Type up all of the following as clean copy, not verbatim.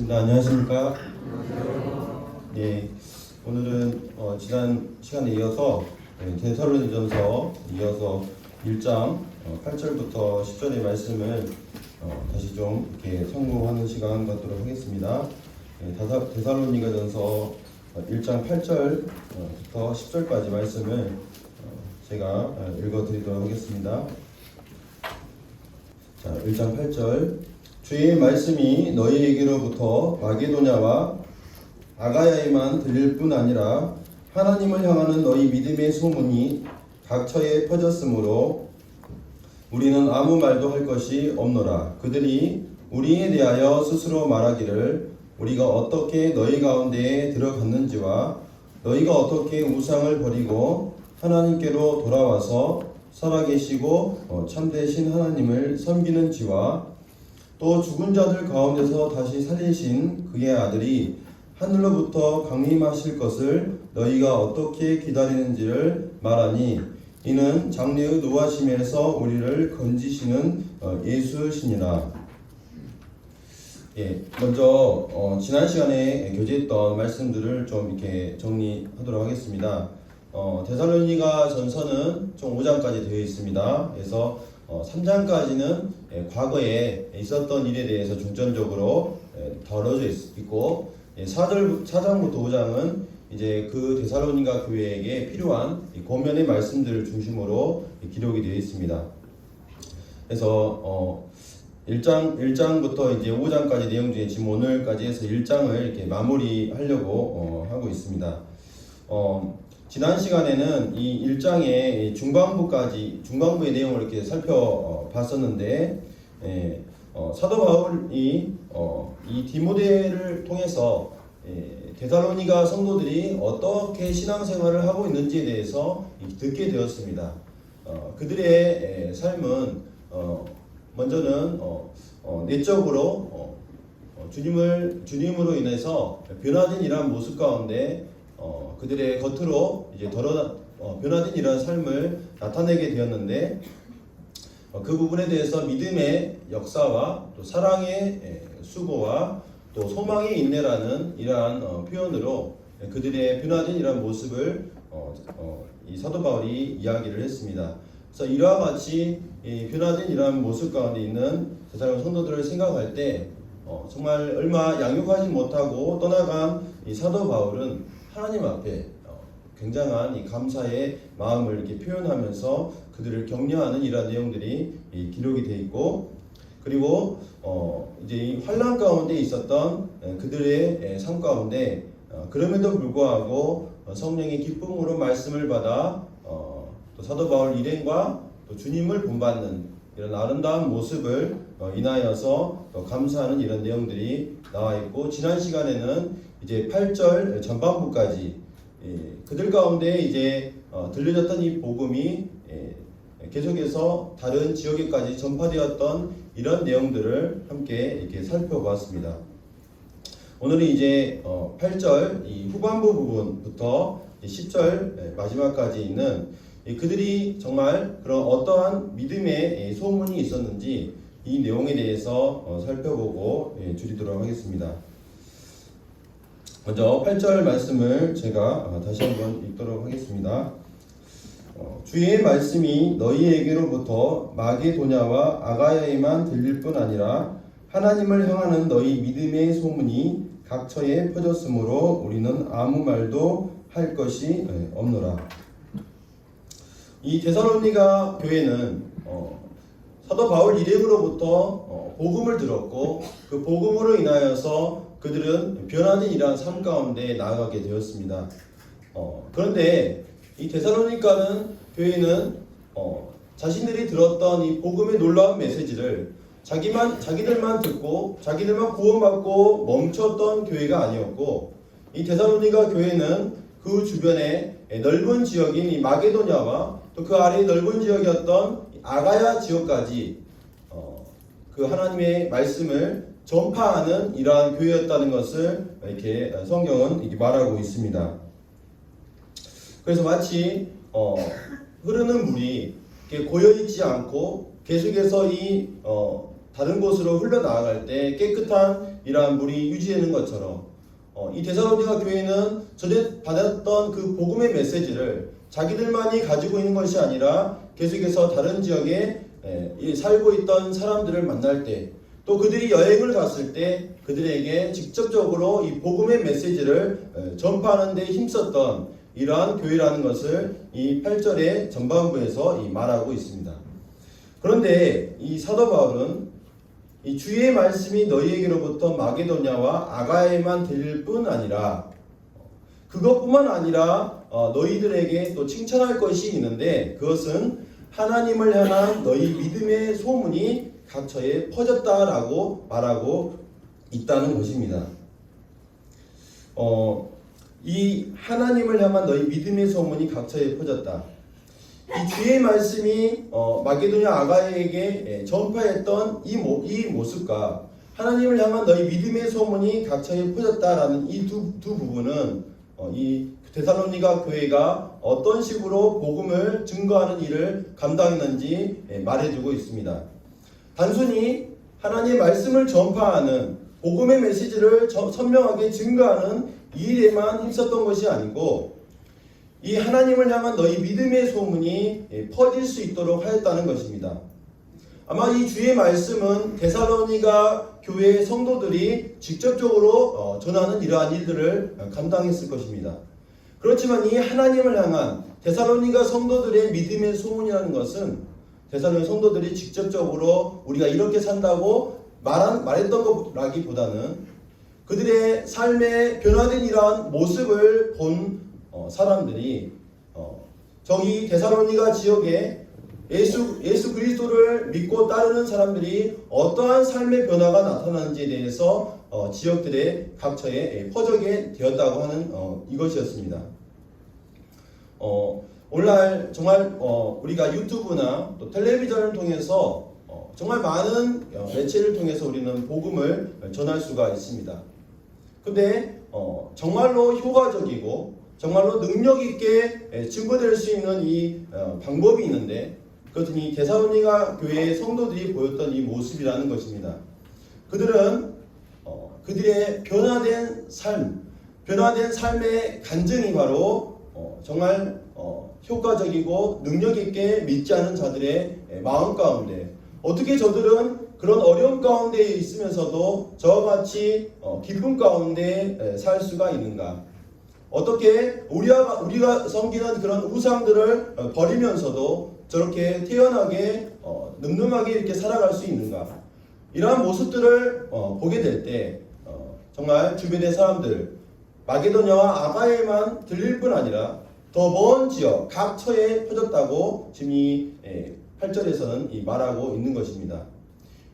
네, 안녕하십니까. 네, 오늘은 지난 시간에 이어서 데살로니전서 이어서 1장 8절부터 10절의 말씀을 다시 좀 이렇게 성공하는 시간 갖도록 하겠습니다. 데살로니가전서 1장 8절부터 10절까지 말씀을 제가 읽어드리도록 하겠습니다. 자, 1장 8절. 주의 말씀이 너희에게로부터 마게도냐와 아가야에만 들릴 뿐 아니라 하나님을 향하는 너희 믿음의 소문이 각처에 퍼졌으므로 우리는 아무 말도 할 것이 없노라. 그들이 우리에 대하여 스스로 말하기를 우리가 어떻게 너희 가운데에 들어갔는지와 너희가 어떻게 우상을 버리고 하나님께로 돌아와서 살아계시고 참되신 하나님을 섬기는지와 또 죽은 자들 가운데서 다시 살리신 그의 아들이 하늘로부터 강림하실 것을 너희가 어떻게 기다리는지를 말하니 이는 장래의 노하심에서 우리를 건지시는 예수시니라. 예, 먼저 지난 시간에 교제했던 말씀들을 좀 이렇게 정리하도록 하겠습니다. 데살로니가 전서는 총 5장까지 되어 있습니다. 그래서 3장까지는 과거에 있었던 일에 대해서 중점적으로 다뤄져 있고 4장부터 5장은 이제 그 데살로니가 교회에게 필요한 고면의 말씀들을 중심으로 기록이 되어 있습니다. 그래서 1장부터 이제 5장까지 내용 중에 지금 오늘까지 해서 1장을 이렇게 마무리하려고 하고 있습니다. 지난 시간에는 이 1장의 중반부의 내용을 이렇게 살펴봤었는데, 사도 바울이 이 디모데를 통해서 데살로니가 성도들이 어떻게 신앙생활을 하고 있는지에 대해서 듣게 되었습니다. 그들의 삶은 먼저는 내적으로 주님으로 인해서 변화된 이러한 모습 가운데 그들의 겉으로 이제 변화된 이러한 삶을 나타내게 되었는데, 그 부분에 대해서 믿음의 역사와 또 사랑의 수고와 또 소망의 인내라는 이러한 표현으로 그들의 변화된 이러한 모습을 이 사도 바울이 이야기를 했습니다. 그래서 이와 같이 변화된 이러한 모습 가운데 있는 데살로니가 성도들을 생각할 때 정말 얼마 양육하지 못하고 떠나간 이 사도 바울은 하나님 앞에 굉장한 이 감사의 마음을 이렇게 표현하면서 그들을 격려하는 이러한 내용들이 기록이 되어 있고, 그리고 이제 이 환난 가운데 있었던 그들의 삶 가운데 그럼에도 불구하고 성령의 기쁨으로 말씀을 받아 또 사도 바울 일행과 또 주님을 본받는 이런 아름다운 모습을 인하여서 감사하는 이런 내용들이 나와 있고, 지난 시간에는 이제 8절 전반부까지 그들 가운데 이제 들려졌던 이 복음이 계속해서 다른 지역에까지 전파되었던 이런 내용들을 함께 이렇게 살펴보았습니다. 오늘은 이제 8절 이 후반부 부분부터 10절 마지막까지 있는 그들이 정말 그런 어떠한 믿음의 소문이 있었는지 이 내용에 대해서 살펴보고 줄이도록 하겠습니다. 먼저 8절 말씀을 제가 다시 한번 읽도록 하겠습니다. 주의 말씀이 너희에게로부터 마게도냐와 아가야에만 들릴 뿐 아니라 하나님을 향하는 너희 믿음의 소문이 각처에 퍼졌으므로 우리는 아무 말도 할 것이 없노라. 이 데살로니가 교회는 사도 바울 일행으로부터 복음을 들었고, 그 복음으로 인하여서 그들은 변화된 이러한 삶 가운데 나아가게 되었습니다. 그런데 이 데살로니가는 교회는 자신들이 들었던 이 복음의 놀라운 메시지를 자기들만 듣고 자기들만 구원받고 멈췄던 교회가 아니었고, 이 데살로니가 교회는 그 주변에 넓은 지역인 이 마게도냐와 또 그 아래의 넓은 지역이었던 아가야 지역까지 그 하나님의 말씀을 전파하는 이러한 교회였다는 것을 이렇게 성경은 이렇게 말하고 있습니다. 그래서 마치 흐르는 물이 고여있지 않고 계속해서 이 다른 곳으로 흘러나갈 때 깨끗한 이러한 물이 유지되는 것처럼 이 데살로니가 교회는 전에 받았던 그 복음의 메시지를 자기들만이 가지고 있는 것이 아니라 계속해서 다른 지역에 살고 있던 사람들을 만날 때, 또 그들이 여행을 갔을 때 그들에게 직접적으로 이 복음의 메시지를 전파하는 데 힘썼던 이러한 교회라는 것을 이 8절의 전반부에서 말하고 있습니다. 그런데 이 사도 바울은 이 주의 말씀이 너희에게로부터 마게도냐와 아가야에만 들릴 뿐 아니라, 그것뿐만 아니라 너희들에게 또 칭찬할 것이 있는데, 그것은 하나님을 향한 너희 믿음의 소문이 각처에 퍼졌다라고 말하고 있다는 것입니다. 이 하나님을 향한 너희 믿음의 소문이 각처에 퍼졌다. 이 주의 말씀이 마게도냐 아가야에게 전파했던 이 모습과 하나님을 향한 너희 믿음의 소문이 각처에 퍼졌다라는 이 두 부분은 이 데살로니가 교회가 어떤 식으로 복음을 증거하는 일을 감당했는지 말해주고 있습니다. 단순히 하나님의 말씀을 전파하는 복음의 메시지를 선명하게 증거하는 이 일에만 힘썼던 것이 아니고, 이 하나님을 향한 너희 믿음의 소문이 퍼질 수 있도록 하였다는 것입니다. 아마 이 주의 말씀은 데살로니가 교회의 성도들이 직접적으로 전하는 이러한 일들을 감당했을 것입니다. 그렇지만 이 하나님을 향한 데살로니가 성도들의 믿음의 소문이라는 것은 데살로니가 성도들이 직접적으로 우리가 이렇게 산다고 말했던 것라기보다는 그들의 삶의 변화된 이러한 모습을 본 사람들이 저기 데살로니가 지역에 예수 그리스도를 믿고 따르는 사람들이 어떠한 삶의 변화가 나타나는지에 대해서 지역들의 각처에 퍼지게 되었다고 하는 이것이었습니다. 오늘날 정말 우리가 유튜브나 또 텔레비전을 통해서 정말 많은 매체를 통해서 우리는 복음을 전할 수가 있습니다. 근데 정말로 효과적이고 정말로 능력 있게 증거될 수 있는 이 방법이 있는데, 그것은 이 데살로니가 교회의 성도들이 보였던 이 모습이라는 것입니다. 그들은 그들의 변화된 삶의 간증이 바로 정말 효과적이고 능력 있게 믿지 않은 자들의 마음 가운데, 어떻게 저들은 그런 어려움 가운데 있으면서도 저와 같이 기쁨 가운데 살 수가 있는가? 어떻게 우리가 섬기는 그런 우상들을 버리면서도 저렇게 태연하게 늠름하게 이렇게 살아갈 수 있는가? 이러한 모습들을 보게 될 때 정말 주변의 사람들, 마게도냐와 아가야에만 들릴 뿐 아니라 더 먼 지역 각처에 퍼졌다고 지금 이 8절에서는 말하고 있는 것입니다.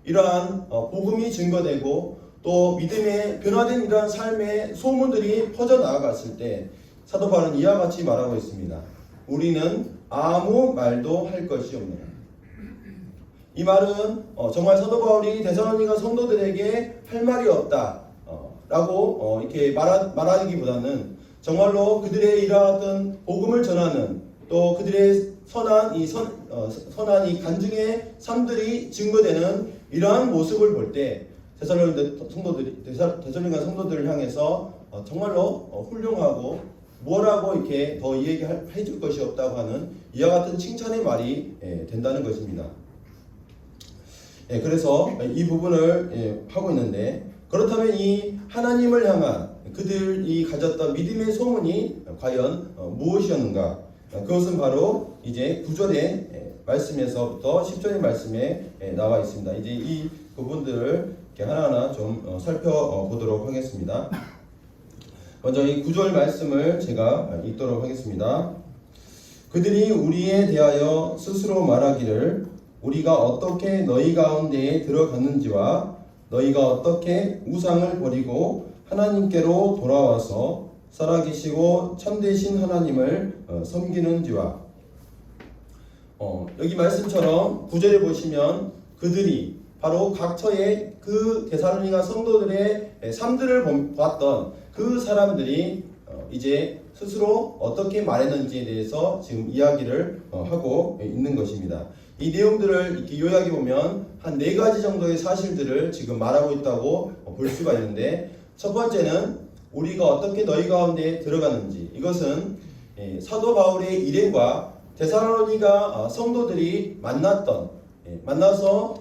이러한 복음이 증거되고 또 믿음의 변화된 이러한 삶의 소문들이 퍼져나갔을 때 사도 바울은 이와 같이 말하고 있습니다. 우리는 아무 말도 할 것이 없노라. 이 말은 정말 사도 바울이 데살로니가 성도들에게 할 말이 없다 라고 이렇게 말하기보다는 정말로 그들의 이러한 복음을 전하는, 또 그들의 선한 이 간증의 삶들이 증거되는 이러한 모습을 볼 때 데살로니가 성도들을 향해서 정말로 훌륭하고 뭐라고 이렇게 더 얘기해 줄 것이 없다고 하는 이와 같은 칭찬의 말이 된다는 것입니다. 그래서 이 부분을 하고 있는데, 그렇다면 이 하나님을 향한 그들이 가졌던 믿음의 소문이 과연 무엇이었는가? 그것은 바로 이제 9절의 말씀에서부터 10절의 말씀에 나와 있습니다. 이제 이 부분들을 이렇게 하나하나 좀 살펴보도록 하겠습니다. 먼저 이 9절 말씀을 제가 읽도록 하겠습니다. 그들이 우리에 대하여 스스로 말하기를 우리가 어떻게 너희 가운데에 들어갔는지와 너희가 어떻게 우상을 버리고 하나님께로 돌아와서 살아계시고 참되신 하나님을 섬기는지와, 여기 말씀처럼 9절에 보시면 그들이 바로 각처의 그 데살로니가 성도들의 삶들을 봤던 그 사람들이 이제 스스로 어떻게 말했는지에 대해서 지금 이야기를 하고 있는 것입니다. 이 내용들을 이렇게 요약해 보면 한 4가지 정도의 사실들을 지금 말하고 있다고 볼 수가 있는데, 첫 번째는 우리가 어떻게 너희 가운데 들어갔는지, 이것은 사도 바울의 일행과 데살로니가 성도들이 만나서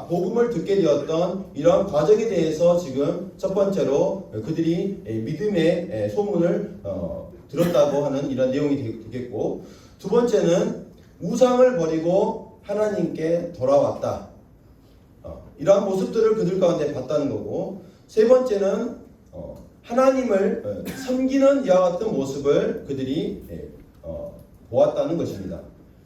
복음을 듣게 되었던 이러한 과정에 대해서 지금 첫 번째로 그들이 믿음의 소문을 들었다고 하는 이런 내용이 되겠고, 두 번째는 우상을 버리고 하나님께 돌아왔다, 이러한 모습들을 그들 가운데 봤다는 거고, 세 번째는 하나님을 섬기는 이와 같은 모습을 그들이 보았다는 것입니다.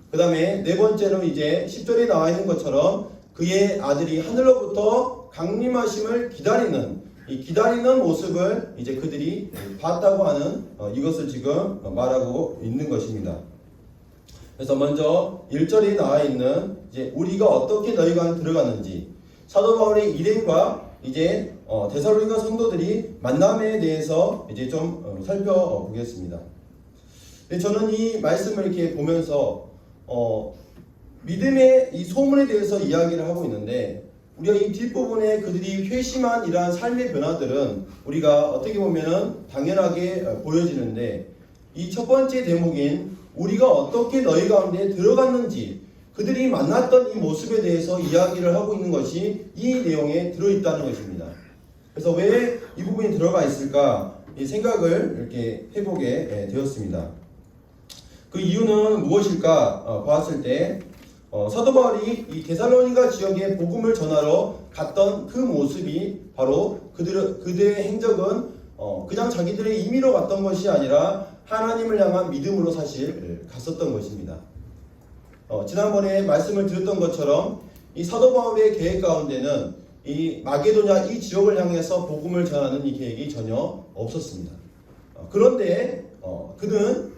그 다음에 네 번째는 이제 10절에 나와 있는 것처럼 그의 아들이 하늘로부터 강림하심을 기다리는 모습을 이제 그들이 봤다고 하는 이것을 지금 말하고 있는 것입니다. 그래서 먼저 1절에 나와 있는 이제 우리가 어떻게 너희가 들어갔는지, 사도 바울의 일행과 이제 데살로니가 성도들이 만남에 대해서 이제 좀 살펴보겠습니다. 저는 이 말씀을 이렇게 보면서 믿음의 이 소문에 대해서 이야기를 하고 있는데, 우리가 이 뒷부분에 그들이 회심한 이러한 삶의 변화들은 우리가 어떻게 보면 당연하게 보여지는데, 이 첫 번째 대목인 우리가 어떻게 너희 가운데 들어갔는지, 그들이 만났던 이 모습에 대해서 이야기를 하고 있는 것이 이 내용에 들어있다는 것입니다. 그래서 왜 이 부분이 들어가 있을까, 이 생각을 이렇게 해보게 되었습니다. 그 이유는 무엇일까 봤을 때, 사도 바울이 이 데살로니가 지역에 복음을 전하러 갔던 그 모습이 바로 그들의 행적은 그냥 자기들의 임의로 갔던 것이 아니라 하나님을 향한 믿음으로 사실 갔었던 것입니다. 지난번에 말씀을 드렸던 것처럼 이 사도 바울의 계획 가운데는 이 마게도냐 이 지역을 향해서 복음을 전하는 이 계획이 전혀 없었습니다. 그런데 그는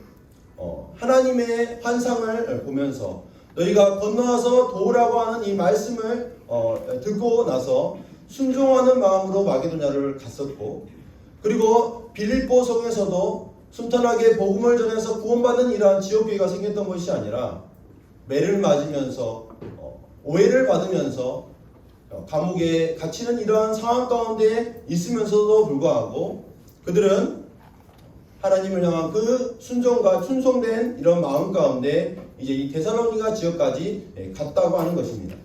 하나님의 환상을 보면서 너희가 건너와서 도우라고 하는 이 말씀을 듣고 나서 순종하는 마음으로 마게도냐를 갔었고, 그리고 빌립보 성에서도 순탄하게 복음을 전해서 구원받는 이러한 지역교회가 생겼던 것이 아니라 매를 맞으면서 오해를 받으면서 감옥에 갇히는 이러한 상황 가운데 있으면서도 불구하고 그들은 하나님을 향한 그 순종과 충성된 이런 마음 가운데 이제 이 데살로니가 지역까지 갔다고 하는 것입니다.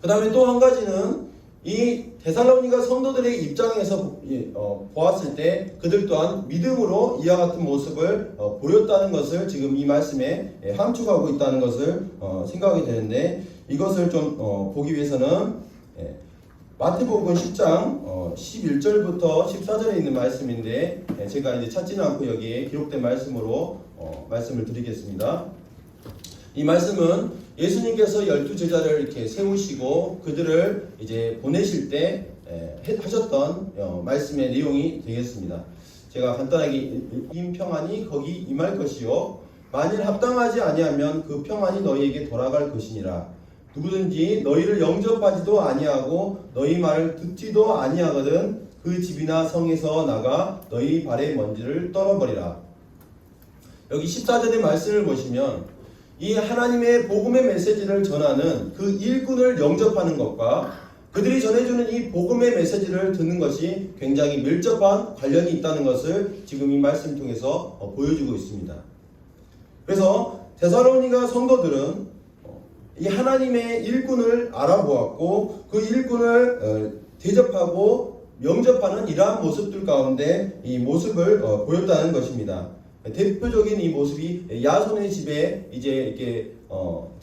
그 다음에 또 한 가지는 이 데살로니가 성도들의 입장에서 보았을 때 그들 또한 믿음으로 이와 같은 모습을 보였다는 것을 지금 이 말씀에 함축하고 있다는 것을 생각이 되는데, 이것을 좀 보기 위해서는 마태복음 10장 11절부터 14절에 있는 말씀인데, 제가 이제 찾지는 않고 여기에 기록된 말씀으로 말씀을 드리겠습니다. 이 말씀은 예수님께서 12제자를 이렇게 세우시고 그들을 이제 보내실 때 하셨던 말씀의 내용이 되겠습니다. 제가 간단하게 인 평안이 거기 임할 것이요 만일 합당하지 아니하면 그 평안이 너희에게 돌아갈 것이니라. 누구든지 너희를 영접하지도 아니하고 너희 말을 듣지도 아니하거든 그 집이나 성에서 나가 너희 발의 먼지를 떨어버리라. 여기 14절의 말씀을 보시면 이 하나님의 복음의 메시지를 전하는 그 일꾼을 영접하는 것과 그들이 전해주는 이 복음의 메시지를 듣는 것이 굉장히 밀접한 관련이 있다는 것을 지금 이 말씀 통해서 보여주고 있습니다. 그래서 데살로니가 성도들은 이 하나님의 일꾼을 알아보았고 그 일꾼을 대접하고 영접하는 이러한 모습들 가운데 이 모습을 보였다는 것입니다. 대표적인 이 모습이 야손의 집에 이제 이렇게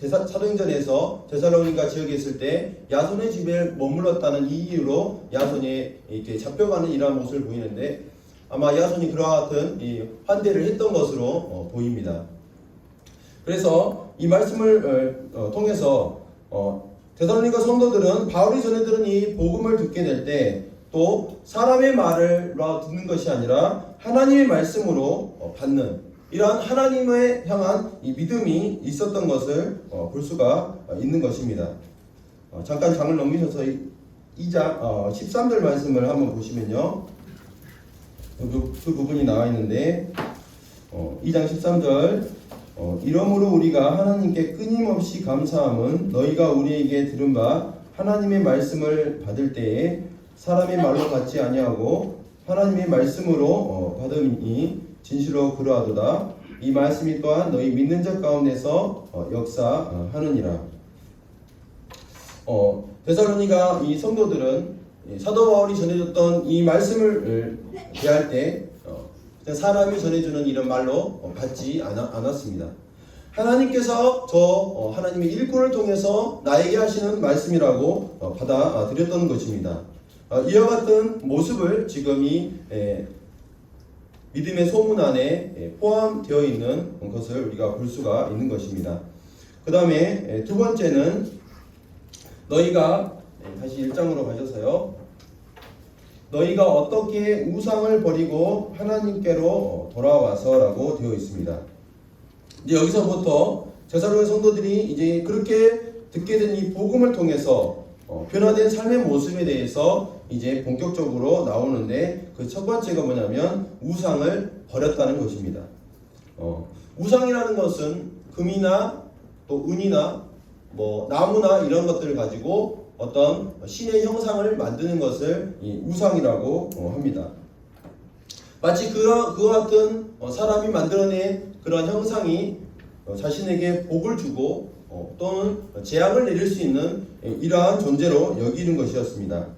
사도행전에서 데살로니가 지역에 있을 때 야손의 집에 머물렀다는 이 이유로 야손이 이렇게 잡혀가는 이러한 모습을 보이는데, 아마 야손이 그와 같은 이 환대를 했던 것으로 보입니다. 그래서 이 말씀을 통해서 데살로니가 성도들은 바울이 전해들은 이 복음을 듣게 될 때 또 사람의 말을 듣는 것이 아니라 하나님의 말씀으로 받는 이러한 하나님을 향한 이 믿음이 있었던 것을 볼 수가 있는 것입니다. 잠깐 장을 넘기셔서 2장 13절 말씀을 한번 보시면요, 그 부분이 나와 있는데 2장 13절 이러므로 우리가 하나님께 끊임없이 감사함은 너희가 우리에게 들은 바 하나님의 말씀을 받을 때에 사람의 말로 받지 아니하고 하나님의 말씀으로 받음이 진실로 그러하도다. 이 말씀이 또한 너희 믿는 자 가운데서 역사하느니라. 데살로니가 이 성도들은 사도 바울이 전해줬던 이 말씀을 대할 때 사람이 전해주는 이런 말로 받지 않았습니다. 하나님께서 하나님의 일꾼을 통해서 나에게 하시는 말씀이라고 받아들였던 것입니다. 이와 같은 모습을 지금 이 믿음의 소문 안에 포함되어 있는 것을 우리가 볼 수가 있는 것입니다. 그 다음에 두 번째는 너희가 다시 1장으로 가셔서요. 너희가 어떻게 우상을 버리고 하나님께로 돌아와서라고 되어 있습니다. 이제 여기서부터 데살로니가 성도들이 이제 그렇게 듣게 된 이 복음을 통해서 변화된 삶의 모습에 대해서 이제 본격적으로 나오는데 그 첫 번째가 뭐냐면 우상을 버렸다는 것입니다. 우상이라는 것은 금이나 또 은이나 뭐 나무나 이런 것들을 가지고 어떤 신의 형상을 만드는 것을 이 우상이라고 합니다. 마치 그와 같은 사람이 만들어낸 그런 형상이 자신에게 복을 주고 또는 재앙을 내릴 수 있는 이러한 존재로 여기는 것이었습니다.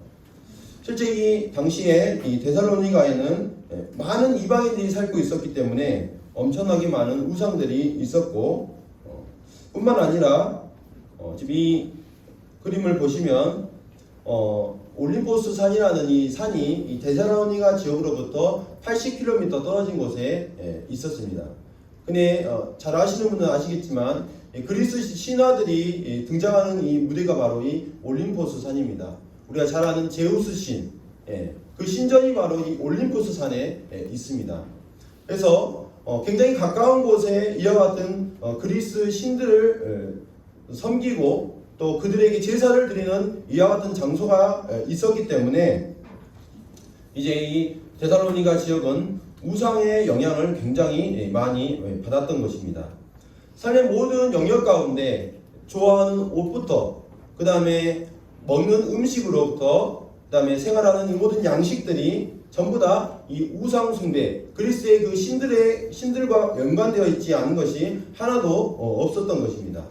실제 이 당시에 이 데살로니가에는 많은 이방인들이 살고 있었기 때문에 엄청나게 많은 우상들이 있었고 뿐만 아니라 지금 이 그림을 보시면 올림포스 산이라는 이 산이 이 데살로니가 지역으로부터 80km 떨어진 곳에 있었습니다. 근데 잘 아시는 분은 아시겠지만 그리스 신화들이 등장하는 이 무대가 바로 이 올림포스 산입니다. 우리가 잘 아는 제우스 신, 그 신전이 바로 이 올림포스 산에 있습니다. 그래서 굉장히 가까운 곳에 이와 같은 그리스 신들을 섬기고 또 그들에게 제사를 드리는 이와 같은 장소가 있었기 때문에 이제 이 데살로니가 지역은 우상의 영향을 굉장히 많이 받았던 것입니다. 삶의 모든 영역 가운데 좋아하는 옷부터 그 다음에 먹는 음식으로부터 그 다음에 생활하는 이 모든 양식들이 전부 다 이 우상 숭배, 그리스의 그 신들과 연관되어 있지 않은 것이 하나도 없었던 것입니다.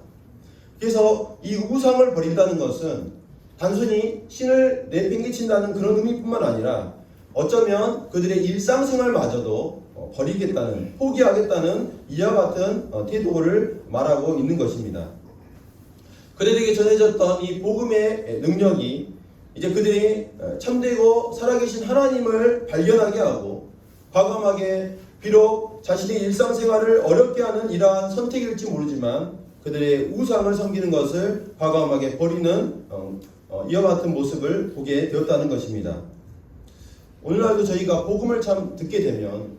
그래서 이 우상을 버린다는 것은 단순히 신을 내팽개친다는 그런 의미뿐만 아니라 어쩌면 그들의 일상생활마저도 버리겠다는, 포기하겠다는 이와 같은 태도를 말하고 있는 것입니다. 그들에게 전해졌던 이 복음의 능력이 이제 그들이 참되고 살아계신 하나님을 발견하게 하고 과감하게 비록 자신의 일상생활을 어렵게 하는 이러한 선택일지 모르지만 그들의 우상을 섬기는 것을 과감하게 버리는 이와 같은 모습을 보게 되었다는 것입니다. 오늘날도 저희가 복음을 참 듣게 되면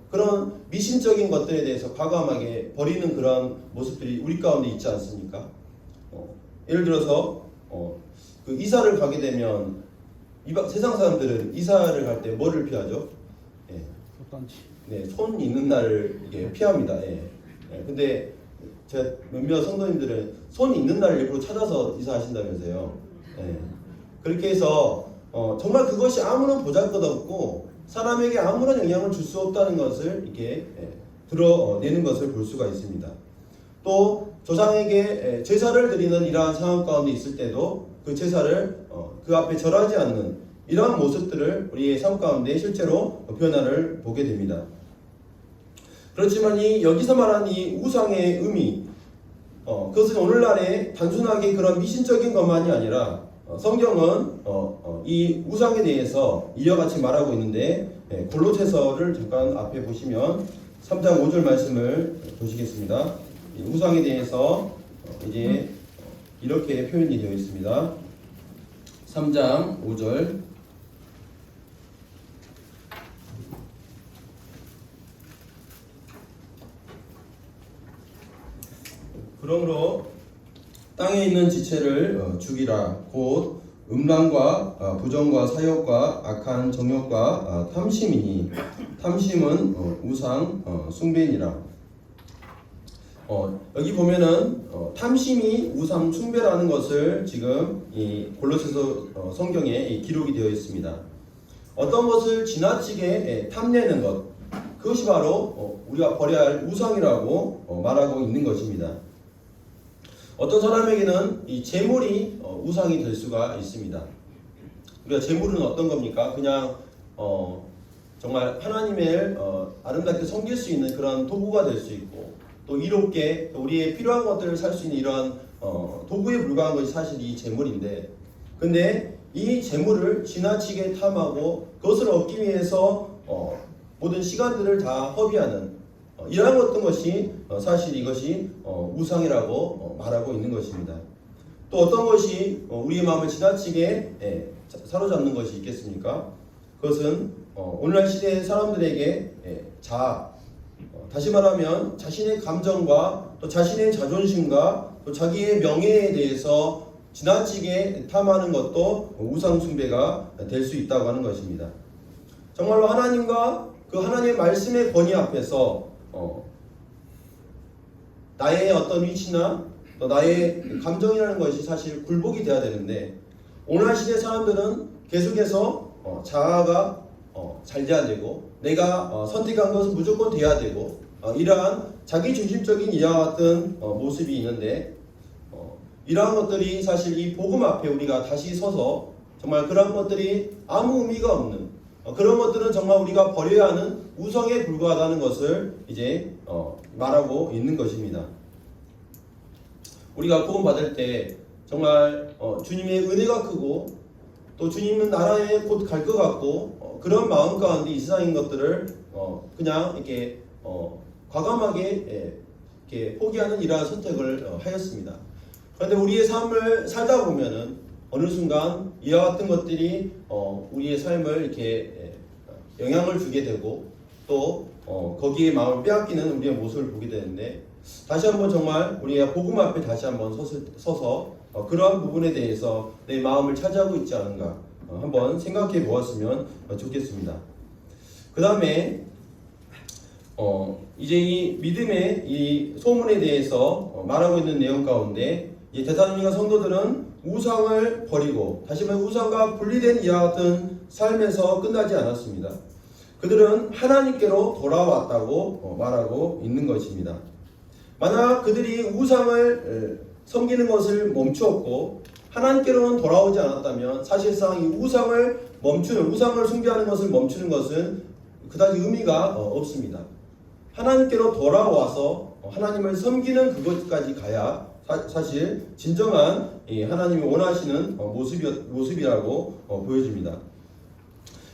그런 미신적인 것들에 대해서 과감하게 버리는 그런 모습들이 우리 가운데 있지 않습니까? 예를 들어서 그 이사를 가게 되면 세상 사람들은 이사를 갈 때 뭐를 피하죠? 네, 손 있는 날을 이게 피합니다. 근데 제가 몇몇 성도님들은 손 있는 날을 일부러 찾아서 이사하신다면서요. 그렇게 해서 정말 그것이 아무런 보잘것없고 사람에게 아무런 영향을 줄 수 없다는 것을 이렇게 드러내는 것을 볼 수가 있습니다. 또 조상에게 제사를 드리는 이러한 상황 가운데 있을 때도 그 제사를 그 앞에 절하지 않는 이러한 모습들을 우리의 삶 가운데 실제로 변화를 보게 됩니다. 그렇지만 여기서 말하는 이 우상의 의미, 그것은 오늘날에 단순하게 그런 미신적인 것만이 아니라 성경은 이 우상에 대해서 이와 같이 말하고 있는데 골로새서를 잠깐 앞에 보시면 3장 5절 말씀을 보시겠습니다. 우상에 대해서 이제 이렇게 표현이 되어 있습니다. 3장 5절 그러므로 땅에 있는 지체를 죽이라. 곧 음란과 부정과 사욕과 악한 정욕과 탐심이니 탐심은 우상 숭배니라. 여기 보면은 탐심이 우상 숭배라는 것을 지금 이 골로새서 성경에 기록이 되어 있습니다. 어떤 것을 지나치게 탐내는 것, 그것이 바로 우리가 버려야 할 우상이라고 말하고 있는 것입니다. 어떤 사람에게는 이 재물이 우상이 될 수가 있습니다. 우리가 재물은 어떤 겁니까? 그냥 정말 하나님을 아름답게 섬길 수 있는 그런 도구가 될 수 있고, 또 이롭게 우리의 필요한 것들을 살 수 있는 이런 도구에 불과한 것이 사실 이 재물인데, 근데 이 재물을 지나치게 탐하고 그것을 얻기 위해서 모든 시간들을 다 허비하는 이러한 어떤 것이 사실 이것이 우상이라고 말하고 있는 것입니다. 또 어떤 것이 우리의 마음을 지나치게 사로잡는 것이 있겠습니까? 그것은 오늘날 시대의 사람들에게 자아, 다시 말하면 자신의 감정과 또 자신의 자존심과 또 자기의 명예에 대해서 지나치게 탐하는 것도 우상 숭배가 될 수 있다고 하는 것입니다. 정말로 하나님과 그 하나님의 말씀의 권위 앞에서 나의 어떤 위치나 또 나의 감정이라는 것이 사실 굴복이 돼야 되는데, 오늘날 시대 사람들은 계속해서 자아가 잘 돼야 되고, 내가 선택한 것은 무조건 돼야 되고, 이러한 자기중심적인 이와 같은 모습이 있는데, 이러한 것들이 사실 이 복음 앞에 우리가 다시 서서 정말 그런 것들이 아무 의미가 없는 그런 것들은 정말 우리가 버려야 하는 우상에 불과하다는 것을 이제 말하고 있는 것입니다. 우리가 구원 받을 때 정말 주님의 은혜가 크고, 또 주님은 나라에 곧 갈 것 같고, 그런 마음 가운데 이 세상인 것들을 그냥 이렇게 과감하게 이렇게 포기하는 이러한 선택을 하였습니다. 그런데 우리의 삶을 살다 보면은 어느 순간 이와 같은 것들이 우리의 삶을 이렇게 영향을 주게 되고, 또 거기에 마음을 빼앗기는 우리의 모습을 보게 되는데, 다시 한번 정말 우리가 복음 앞에 다시 한번 서서 그러한 부분에 대해서 내 마음을 차지하고 있지 않은가 한번 생각해 보았으면 좋겠습니다. 그 다음에 이제 이 믿음의 이 소문에 대해서 말하고 있는 내용 가운데, 이 데살로니가 성도들은 우상을 버리고 다시 말해 우상과 분리된 이와 같은 삶에서 끝나지 않았습니다. 그들은 하나님께로 돌아왔다고 말하고 있는 것입니다. 만약 그들이 우상을 섬기는 것을 멈추었고 하나님께로는 돌아오지 않았다면, 사실상 이 우상을 숭배하는 것을 멈추는 것은 그다지 의미가 없습니다. 하나님께로 돌아와서 하나님을 섬기는 그것까지 가야 사실 진정한 하나님이 원하시는 모습이라고 보여집니다.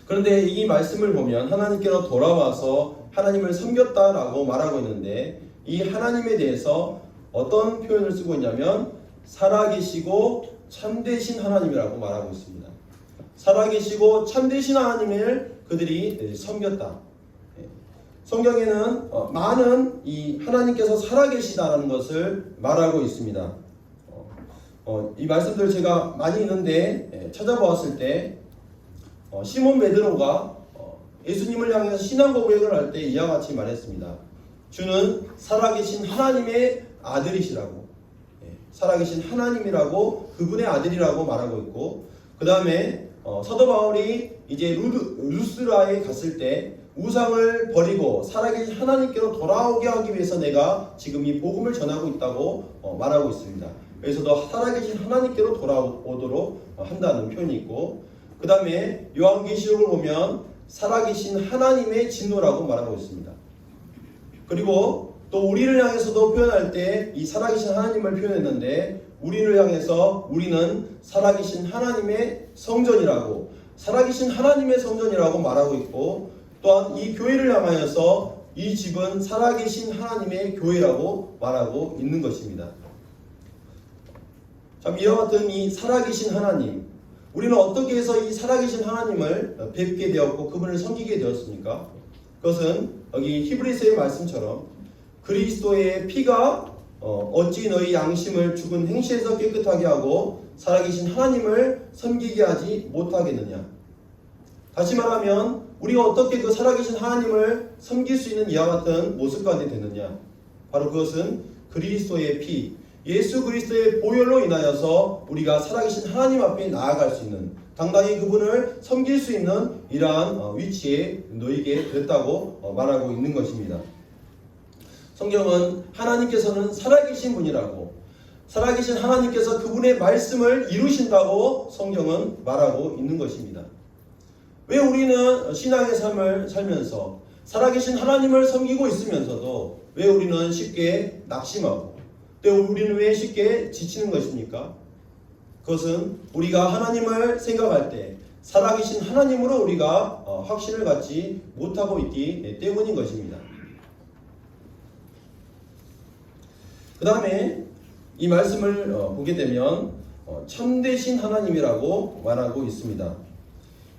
그런데 이 말씀을 보면 하나님께로 돌아와서 하나님을 섬겼다라고 말하고 있는데, 이 하나님에 대해서 어떤 표현을 쓰고 있냐면 살아계시고 참되신 하나님이라고 말하고 있습니다. 살아계시고 참되신 하나님을 그들이 섬겼다. 성경에는 많은 이 하나님께서 살아계시다라는 것을 말하고 있습니다. 이 말씀들 제가 많이 있는데 찾아보았을 때 시몬 베드로가 예수님을 향해서 신앙 고백을 할 때 이와 같이 말했습니다. 주는 살아계신 하나님의 아들이시라고, 살아계신 하나님이라고, 그분의 아들이라고 말하고 있고, 그 다음에 사도 바울이 이제 루스라에 갔을 때 우상을 버리고 살아계신 하나님께로 돌아오게 하기 위해서 내가 지금 이 복음을 전하고 있다고 말하고 있습니다. 여기서도 살아계신 하나님께로 돌아오도록 한다는 표현이 있고, 그 다음에 요한계시록을 보면 살아계신 하나님의 진노라고 말하고 있습니다. 그리고 또 우리를 향해서도 표현할 때 이 살아계신 하나님을 표현했는데, 우리를 향해서 우리는 살아계신 하나님의 성전이라고, 살아계신 하나님의 성전이라고 말하고 있고, 또한 이 교회를 향하여서 이 집은 살아계신 하나님의 교회라고 말하고 있는 것입니다. 참 이와 같은 이 살아계신 하나님, 우리는 어떻게 해서 이 살아계신 하나님을 뵙게 되었고 그분을 섬기게 되었습니까? 그것은 여기 히브리서의 말씀처럼 그리스도의 피가 어찌 너희 양심을 죽은 행실에서 깨끗하게 하고 살아계신 하나님을 섬기게 하지 못하겠느냐. 다시 말하면 우리가 어떻게 그 살아계신 하나님을 섬길 수 있는 이와 같은 모습 가운데 되느냐. 바로 그것은 그리스도의 피, 예수 그리스도의 보혈로 인하여서 우리가 살아계신 하나님 앞에 나아갈 수 있는, 당당히 그분을 섬길 수 있는 이러한 위치에 너에게 됐다고 말하고 있는 것입니다. 성경은 하나님께서는 살아계신 분이라고, 살아계신 하나님께서 그분의 말씀을 이루신다고 성경은 말하고 있는 것입니다. 왜 우리는 신앙의 삶을 살면서 살아계신 하나님을 섬기고 있으면서도 왜 우리는 쉽게 낙심하고 또 우리는 왜 쉽게 지치는 것입니까? 그것은 우리가 하나님을 생각할 때 살아계신 하나님으로 우리가 확신을 갖지 못하고 있기 때문인 것입니다. 그 다음에 이 말씀을 보게 되면 참되신 하나님이라고 말하고 있습니다.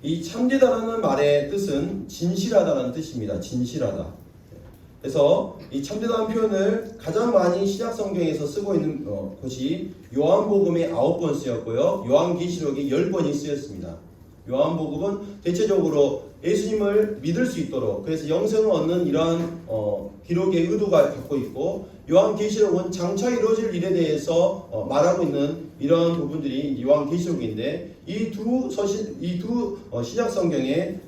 이 참되다라는 말의 뜻은 진실하다는 뜻입니다. 진실하다. 그래서 이 참되다는 표현을 가장 많이 신약 성경에서 쓰고 있는 것이 요한복음에 9번 쓰였고요. 요한계시록에 10번이 쓰였습니다. 요한복음은 대체적으로 예수님을 믿을 수 있도록, 그래서 영생을 얻는 이러한 기록의 의도가 갖고 있고, 요한계시록은 장차 이루어질 일에 대해서 말하고 있는 이러한 부분들이 요한계시록인데, 이 두 신약 성경에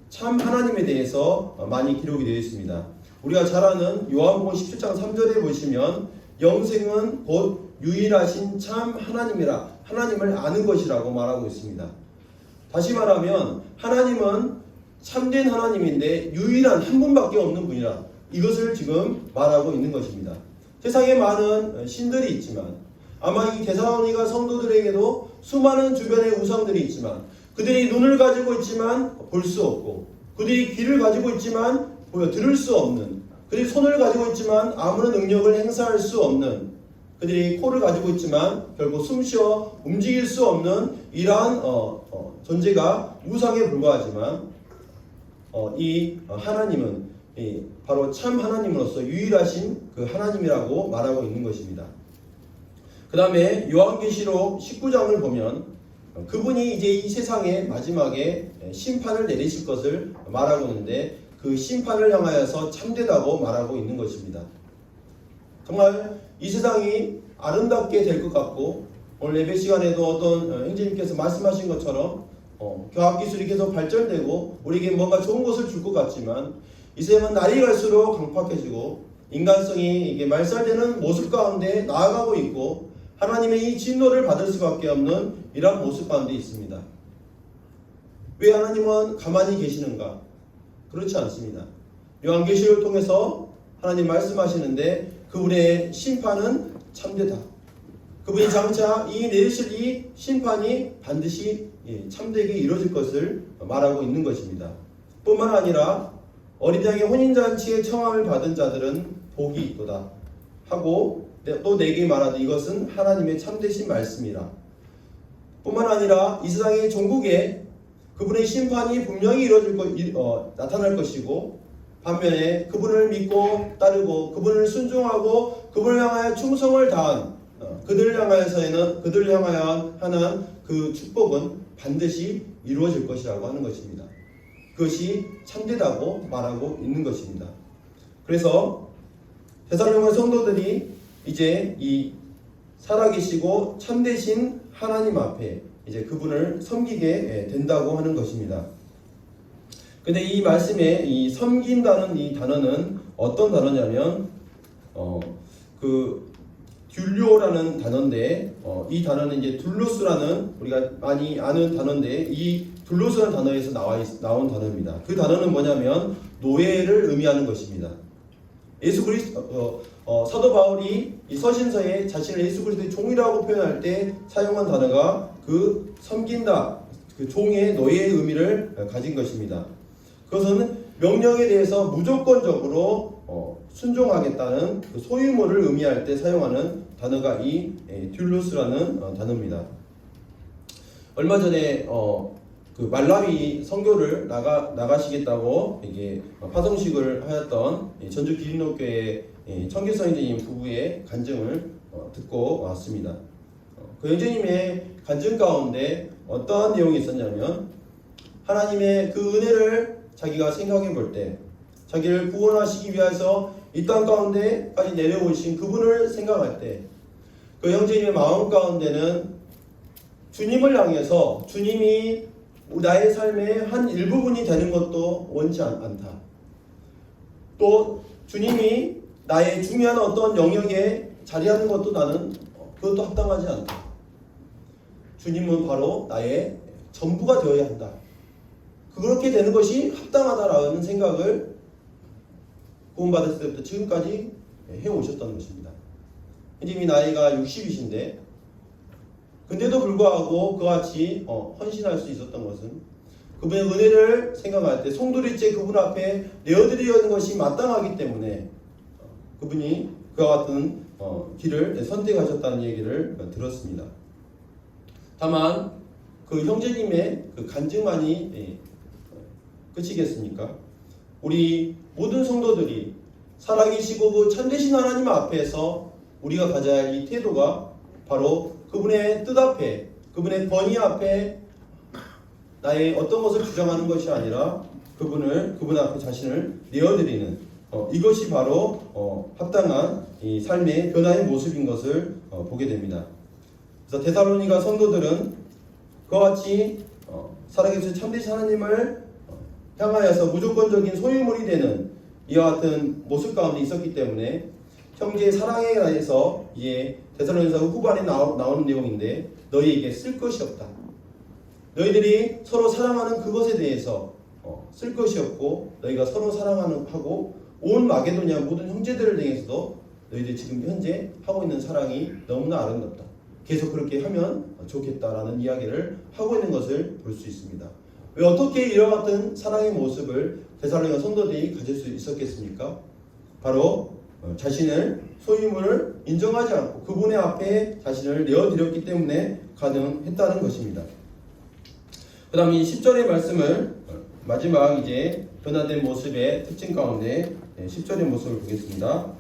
참 하나님에 대해서 많이 기록이 되어 있습니다. 우리가 잘 아는 요한복음 17장 3절에 보시면 영생은 곧 유일하신 참 하나님이라, 하나님을 아는 것이라고 말하고 있습니다. 다시 말하면 하나님은 참된 하나님인데 유일한 한 분밖에 없는 분이라, 이것을 지금 말하고 있는 것입니다. 세상에 많은 신들이 있지만, 아마 이 데살로니가 성도들에게도 수많은 주변의 우상들이 있지만, 그들이 눈을 가지고 있지만 볼 수 없고, 그들이 귀를 가지고 있지만 들을 수 없는, 그들이 손을 가지고 있지만 아무런 능력을 행사할 수 없는, 그들이 코를 가지고 있지만 결국 숨쉬어 움직일 수 없는 이러한 존재가 우상에 불과하지만, 이 하나님은 바로 참 하나님으로서 유일하신 그 하나님이라고 말하고 있는 것입니다. 그 다음에 요한계시록 19장을 보면 그분이 이제 이 세상의 마지막에 심판을 내리실 것을 말하고 있는데, 그 심판을 향하여서 참되다고 말하고 있는 것입니다. 정말 이 세상이 아름답게 될 것 같고, 오늘 예배 시간에도 어떤 형제님께서 말씀하신 것처럼 교학기술이 계속 발전되고 우리에게 뭔가 좋은 것을 줄 것 같지만, 이 세상은 날이 갈수록 강팍해지고 인간성이 이게 말살되는 모습 가운데 나아가고 있고, 하나님의 이 진노를 받을 수밖에 없는 이런 모습 가운데 있습니다. 왜 하나님은 가만히 계시는가? 그렇지 않습니다. 요한계시록을 통해서 하나님 말씀하시는데 그분의 심판은 참되다. 그분이 장차 내리실 이 심판이 반드시 참되게 이루어질 것을 말하고 있는 것입니다. 뿐만 아니라 어린 양의 혼인잔치에 청함을 받은 자들은 복이 있도다 하고, 또 내게 말하되 이것은 하나님의 참되신 말씀이라. 뿐만 아니라 이 세상의 종국에 그분의 심판이 분명히 나타날 것이고, 반면에 그분을 믿고 따르고 그분을 순종하고 그분을 향하여 충성을 다한 그들을 향하여 하는 그 축복은 반드시 이루어질 것이라고 하는 것입니다. 그것이 참되다고 말하고 있는 것입니다. 그래서 데살로니가 성도들이 이제 이 살아계시고 참되신 하나님 앞에 이제 그분을 섬기게 된다고 하는 것입니다. 근데 이 말씀에 이 섬긴다는 이 단어는 어떤 단어냐면 그 듀료라는 단어인데, 이 단어는 이제 둘로스라는 우리가 많이 아는 단어인데, 이 둘로스라는 단어에서 나온 단어입니다. 그 단어는 뭐냐면 노예를 의미하는 것입니다. 예수 그리스도 사도 바울이 이 서신서에 자신을 예수 그리스도의 종이라고 표현할 때 사용한 단어가 그 섬긴다, 그 종의 노예의 의미를 가진 것입니다. 그것은 명령에 대해서 무조건적으로 순종하겠다는 그 소유물을 의미할 때 사용하는 단어가 이 듀로스라는 단어입니다. 얼마 전에 그 말라위 선교를 나가시겠다고 이게 파송식을 하였던 전주 기린옥교회 청길성 형제님 부부의 간증을 듣고 왔습니다. 그 형제님의 간증 가운데 어떠한 내용이 있었냐면, 하나님의 그 은혜를 자기가 생각해 볼 때, 자기를 구원하시기 위해서 이 땅 가운데까지 내려오신 그분을 생각할 때 그 형제님의 마음 가운데는 주님을 향해서 주님이 나의 삶의 한 일부분이 되는 것도 원치 않다. 또 주님이 나의 중요한 어떤 영역에 자리하는 것도 나는 그것도 합당하지 않다. 주님은 바로 나의 전부가 되어야 한다. 그렇게 되는 것이 합당하다라는 생각을 구원받았을 때부터 지금까지 해오셨던 것입니다. 이미 나이가 60이신데 근데도 불구하고 그와 같이 헌신할 수 있었던 것은 그분의 은혜를 생각할 때 송두리째 그분 앞에 내어드리는 것이 마땅하기 때문에 그분이 그와 같은 길을 선택하셨다는 얘기를 들었습니다. 다만 그 형제님의 그 간증만이 끝이겠습니까? 우리 모든 성도들이 살아계시고 그 참되신 하나님 앞에서 우리가 가져야 할 이 태도가 바로 그분의 뜻 앞에, 그분의 권위 앞에 나의 어떤 것을 주장하는 것이 아니라 그분 앞에 자신을 내어드리는 이것이 바로 합당한 이 삶의 변화의 모습인 것을 보게 됩니다. 그래서 데살로니가 성도들은 그와 같이 살아계신 참되신 하나님을 향하여서 무조건적인 소유물이 되는 이와 같은 모습 가운데 있었기 때문에 형제의 사랑에 대해서 이제 데살로니가서 후반에 나오는 내용인데 너희에게 쓸 것이 없다. 너희들이 서로 사랑하는 그것에 대해서 쓸 것이 없고 너희가 서로 사랑하고 온 마게도냐 모든 형제들을 대해서도 너희들이 지금 현재 하고 있는 사랑이 너무나 아름답다. 계속 그렇게 하면 좋겠다라는 이야기를 하고 있는 것을 볼 수 있습니다. 왜 어떻게 이와 같은 사랑의 모습을 데살로니가 성도들이 가질 수 있었겠습니까? 바로 자신을 소유물을 인정하지 않고 그분의 앞에 자신을 내어드렸기 때문에 가능했다는 것입니다. 그 다음 이 10절의 말씀을 마지막 이제 변화된 모습의 특징 가운데 10절의 모습을 보겠습니다.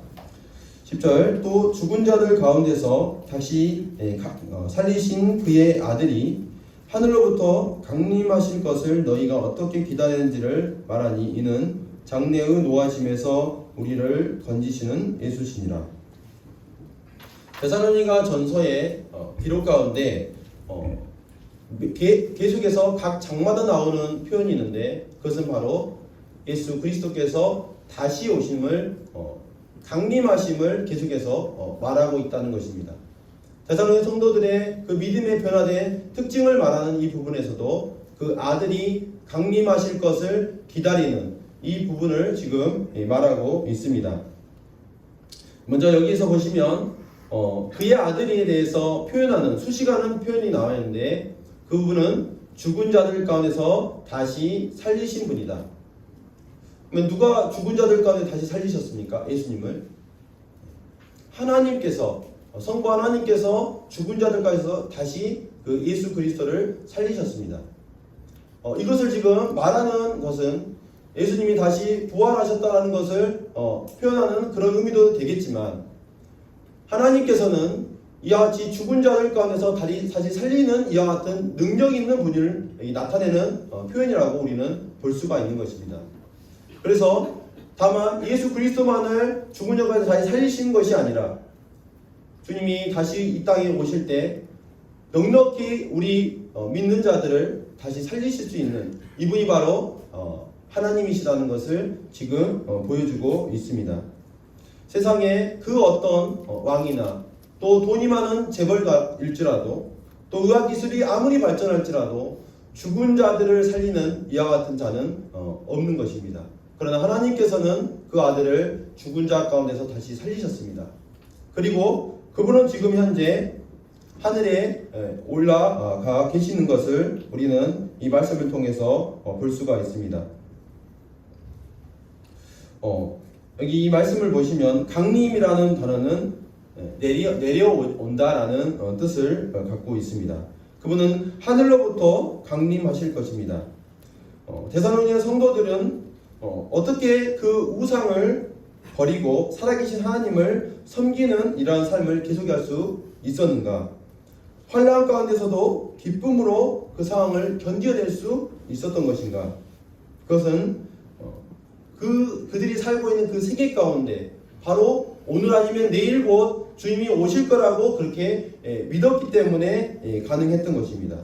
10절 또 죽은 자들 가운데서 다시 살리신 그의 아들이 하늘로부터 강림하실 것을 너희가 어떻게 기다리는지를 말하니 이는 장래의 노하심에서 우리를 건지시는 예수시니라. 데살로니가 전서의 기록 가운데 계속해서 각 장마다 나오는 표현이 있는데 그것은 바로 예수 그리스도께서 다시 오심을 강림하심을 계속해서 말하고 있다는 것입니다. 데살로니가 성도들의 그 믿음의 변화된 특징을 말하는 이 부분에서도 그 아들이 강림하실 것을 기다리는 이 부분을 지금 말하고 있습니다. 먼저 여기서 보시면 그의 아들에 대해서 표현하는 수식하는 표현이 나와 있는데 그 부분은 죽은 자들 가운데서 다시 살리신 분이다. 그러면 누가 죽은 자들 가운데 다시 살리셨습니까? 예수님을. 하나님께서 성부 하나님께서 죽은 자들 가운데서 다시 그 예수 그리스도를 살리셨습니다. 이것을 지금 말하는 것은 예수님이 다시 부활하셨다는 것을 표현하는 그런 의미도 되겠지만 하나님께서는 이와 같이 죽은 자들 가운데서 다시 살리는 이와 같은 능력 있는 분을 나타내는 표현이라고 우리는 볼 수가 있는 것입니다. 그래서 다만 예수 그리스도만을 죽은 자 가운데서 다시 살리신 것이 아니라 주님이 다시 이 땅에 오실 때 넉넉히 우리 믿는 자들을 다시 살리실 수 있는 이분이 바로 하나님이시라는 것을 지금 보여주고 있습니다. 세상에 그 어떤 왕이나 또 돈이 많은 재벌가일지라도 또 의학기술이 아무리 발전할지라도 죽은 자들을 살리는 이와 같은 자는 없는 것입니다. 그러나 하나님께서는 그 아들을 죽은 자 가운데서 다시 살리셨습니다. 그리고 그분은 지금 현재 하늘에 올라가 계시는 것을 우리는 이 말씀을 통해서 볼 수가 있습니다. 여기 이 말씀을 보시면 강림이라는 단어는 내려온다라는 뜻을 갖고 있습니다. 그분은 하늘로부터 강림하실 것입니다. 데살로니가 성도들은 어떻게 그 우상을 버리고 살아계신 하나님을 섬기는 이러한 삶을 계속할 수 있었는가? 환난 가운데서도 기쁨으로 그 상황을 견뎌낼 수 있었던 것인가? 그것은 그들이 살고 있는 그 세계 가운데 바로 오늘 아니면 내일 곧 주님이 오실 거라고 그렇게 믿었기 때문에 가능했던 것입니다.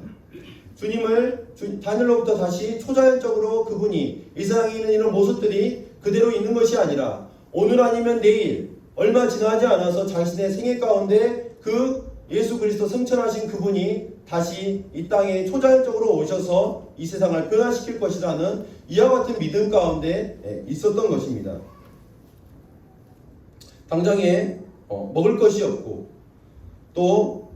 주님을 다니엘로부터 다시 초자연적으로 그분이 이 세상에 있는 이런 모습들이 그대로 있는 것이 아니라 오늘 아니면 내일 얼마 지나지 않아서 자신의 생애 가운데 그 예수 그리스도 승천하신 그분이 다시 이 땅에 초자연적으로 오셔서 이 세상을 변화시킬 것이라는 이와 같은 믿음 가운데 있었던 것입니다. 당장에 먹을 것이 없고 또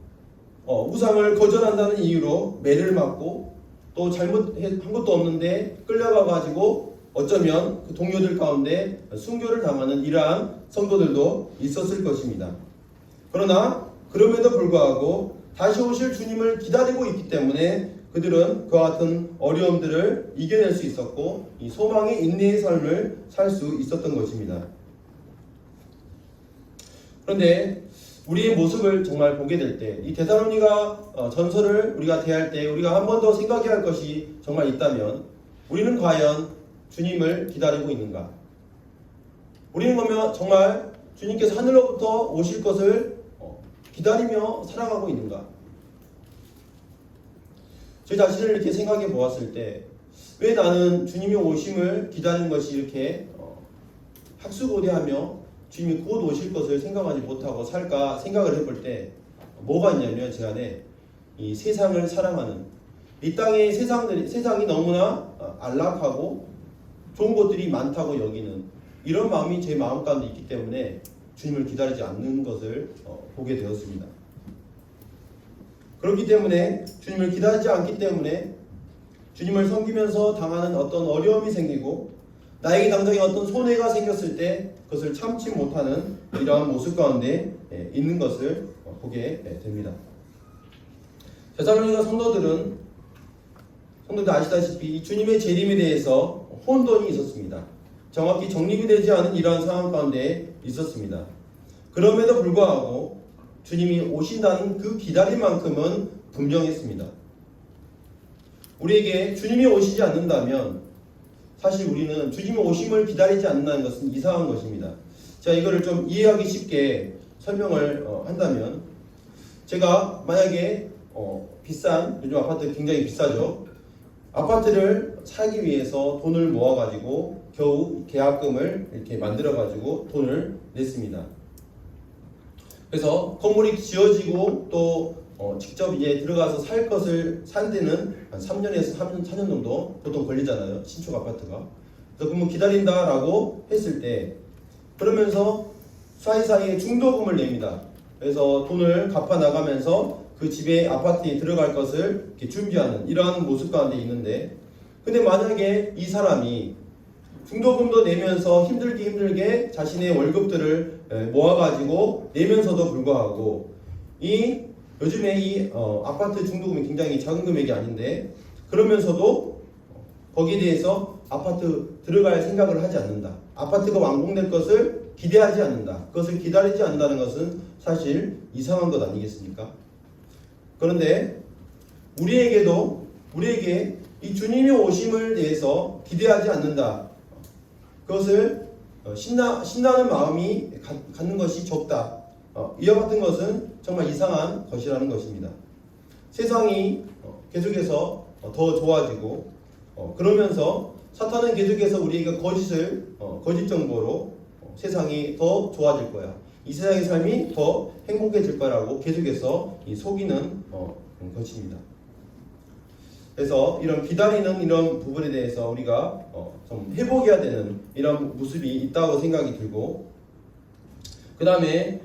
우상을 거절한다는 이유로 매를 맞고 또 잘못한 것도 없는데 끌려가 가지고 어쩌면 그 동료들 가운데 순교를 당하는 이러한 성도들도 있었을 것입니다. 그러나 그럼에도 불구하고 다시 오실 주님을 기다리고 있기 때문에 그들은 그와 같은 어려움들을 이겨낼 수 있었고 이 소망의 인내의 삶을 살 수 있었던 것입니다. 그런데 우리의 모습을 정말 보게 될 때 이 데살로니가 전서를 우리가 대할 때 우리가 한 번 더 생각해야 할 것이 정말 있다면 우리는 과연 주님을 기다리고 있는가? 우리는 그러면 정말 주님께서 하늘로부터 오실 것을 기다리며 살아가고 있는가? 저희 자신을 이렇게 생각해 보았을 때 왜 나는 주님의 오심을 기다리는 것이 이렇게 학수고대하며 주님이 곧 오실 것을 생각하지 못하고 살까 생각을 해볼 때 뭐가 있냐면 제 안에 이 세상을 사랑하는 이 땅의 세상이 너무나 안락하고 좋은 것들이 많다고 여기는 이런 마음이 제 마음 가운데 있기 때문에 주님을 기다리지 않는 것을 보게 되었습니다. 그렇기 때문에 주님을 기다리지 않기 때문에 주님을 섬기면서 당하는 어떤 어려움이 생기고 나에게 당장에 어떤 손해가 생겼을 때 그것을 참지 못하는 이러한 모습 가운데 있는 것을 보게 됩니다. 데살로니가 성도들 아시다시피 이 주님의 재림에 대해서 혼돈이 있었습니다. 정확히 정립이 되지 않은 이러한 상황 가운데 있었습니다. 그럼에도 불구하고 주님이 오신다는 그 기다림만큼은 분명했습니다. 우리에게 주님이 오시지 않는다면 사실 우리는 주님의 오심을 기다리지 않는다는 것은 이상한 것입니다. 제가 이거를 좀 이해하기 쉽게 설명을 한다면 제가 만약에 비싼 요즘 아파트 굉장히 비싸죠. 아파트를 사기 위해서 돈을 모아가지고 겨우 계약금을 이렇게 만들어가지고 돈을 냈습니다. 그래서 건물이 지어지고 또 직접 이제 들어가서 살 것을 산 데는 한 3년에서 4년 정도 보통 걸리잖아요. 신축 아파트가. 그래서 그러면 기다린다라고 했을 때 그러면서 사이사이에 중도금을 냅니다. 그래서 돈을 갚아 나가면서 그 집에 아파트에 들어갈 것을 이렇게 준비하는 이러한 모습 가운데 있는데 근데 만약에 이 사람이 중도금도 내면서 힘들게 자신의 월급들을 모아가지고 내면서도 불구하고 이 요즘에 이 아파트 중도금이 굉장히 작은 금액이 아닌데 그러면서도 거기에 대해서 아파트 들어갈 생각을 하지 않는다. 아파트가 완공될 것을 기대하지 않는다. 그것을 기다리지 않는다는 것은 사실 이상한 것 아니겠습니까? 그런데 우리에게 이 주님의 오심을 대해서 기대하지 않는다. 그것을 신나는 마음이 갖는 것이 적다. 이와 같은 것은 정말 이상한 것이라는 것입니다. 세상이 계속해서 더 좋아지고 그러면서 사탄은 계속해서 우리에게 거짓 정보로 세상이 더 좋아질 거야. 이 세상의 삶이 더 행복해질 거라고 계속해서 속이는 것입니다. 그래서 이런 기다리는 이런 부분에 대해서 우리가 좀 회복해야 되는 이런 모습이 있다고 생각이 들고 그 다음에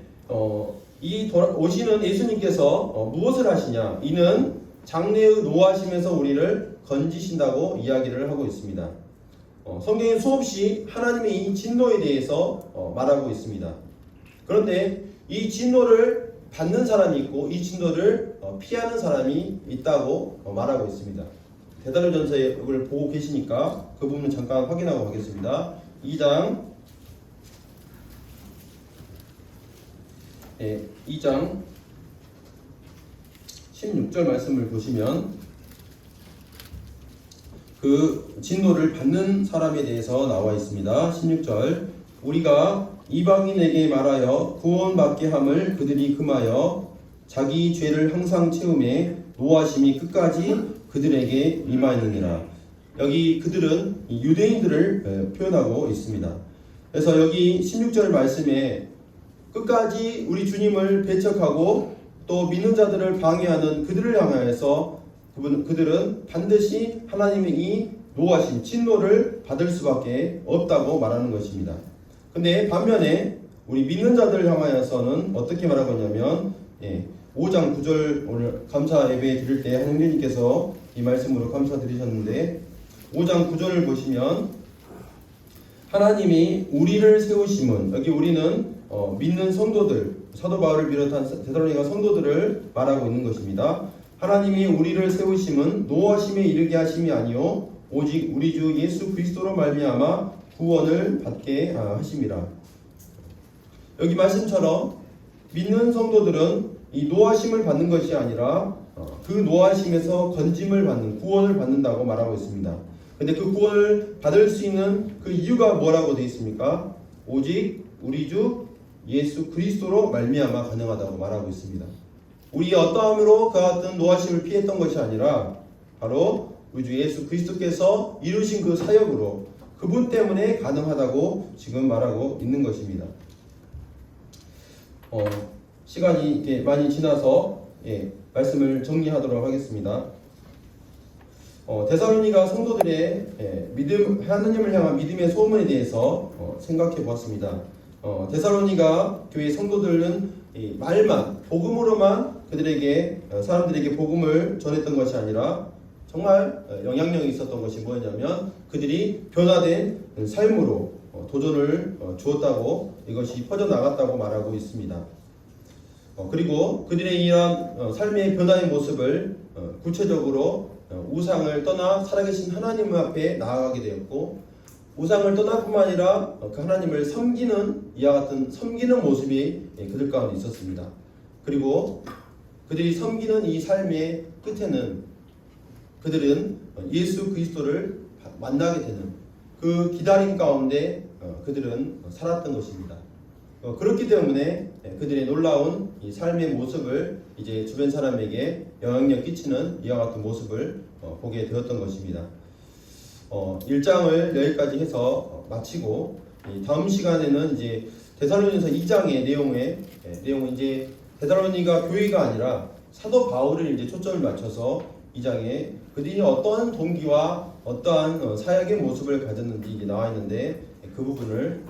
이 오시는 예수님께서 무엇을 하시냐? 이는 장래의 노하심에서 우리를 건지신다고 이야기를 하고 있습니다. 성경에 수없이 하나님의 이 진노에 대해서 말하고 있습니다. 그런데 이 진노를 받는 사람이 있고 이 진노를 피하는 사람이 있다고 말하고 있습니다. 데살로니가전서에 이걸 보고 계시니까 그 부분 잠깐 확인하고 가겠습니다. 2장 16절 말씀을 보시면 그 진노를 받는 사람에 대해서 나와 있습니다. 16절 우리가 이방인에게 말하여 구원받게 함을 그들이 금하여 자기 죄를 항상 채우매 노하심이 끝까지 그들에게 임하느니라. 여기 그들은 유대인들을 표현하고 있습니다. 그래서 여기 16절 말씀에 끝까지 우리 주님을 배척하고 또 믿는 자들을 방해하는 그들을 향하여서 그들은 반드시 하나님의 이 노하심, 진노를 받을 수밖에 없다고 말하는 것입니다. 근데 반면에 우리 믿는 자들을 향하여서는 어떻게 말하고 있냐면 5장 9절 오늘 감사 예배 드릴 때 하나님께서 이 말씀으로 감사드리셨는데 5장 9절을 보시면 하나님이 우리를 세우심은, 여기 우리는 믿는 성도들, 사도 바울을 비롯한 데살로니가 성도들을 말하고 있는 것입니다. 하나님이 우리를 세우심은 노하심에 이르게 하심이 아니요 오직 우리 주 예수 그리스도로 말미암아 구원을 받게 하심이라. 여기 말씀처럼 믿는 성도들은 이 노하심을 받는 것이 아니라 그 노하심에서 건짐을 받는, 구원을 받는다고 말하고 있습니다. 근데 그 구원을 받을 수 있는 그 이유가 뭐라고 되어 있습니까? 오직 우리 주 예수 그리스도로 말미암아 가능하다고 말하고 있습니다. 우리 어떠함으로 그 같은 노하심을 피했던 것이 아니라 바로 우리 주 예수 그리스도께서 이루신 그 사역으로 그분 때문에 가능하다고 지금 말하고 있는 것입니다. 시간이 이렇게 많이 지나서 말씀을 정리하도록 하겠습니다. 데살로니가 성도들의 하나님을 향한 믿음의 소문에 대해서 생각해 보았습니다. 데살로니가 교회 성도들은 말만, 복음으로만 사람들에게 복음을 전했던 것이 아니라 정말 영향력이 있었던 것이 뭐였냐면 그들이 변화된 삶으로 도전을 주었다고, 이것이 퍼져나갔다고 말하고 있습니다. 그리고 그들의 이러한 삶의 변화의 모습을 구체적으로 우상을 떠나 살아계신 하나님 앞에 나아가게 되었고, 우상을 떠날 뿐만 아니라 그 하나님을 섬기는, 이와 같은 섬기는 모습이 그들 가운데 있었습니다. 그리고 그들이 섬기는 이 삶의 끝에는 그들은 예수 그리스도를 만나게 되는 그 기다림 가운데 그들은 살았던 것입니다. 그렇기 때문에 그들의 놀라운 이 삶의 모습을 이제 주변 사람에게 영향력 끼치는 이와 같은 모습을 보게 되었던 것입니다. 1장을 여기까지 해서 마치고 다음 시간에는 이제 데살로니가서 2장의 내용은 이제 데살로니가 교회가 아니라 사도 바울을 이제 초점을 맞춰서 2장에 그들이 어떠한 동기와 어떠한 사역의 모습을 가졌는지 이제 나와 있는데 그 부분을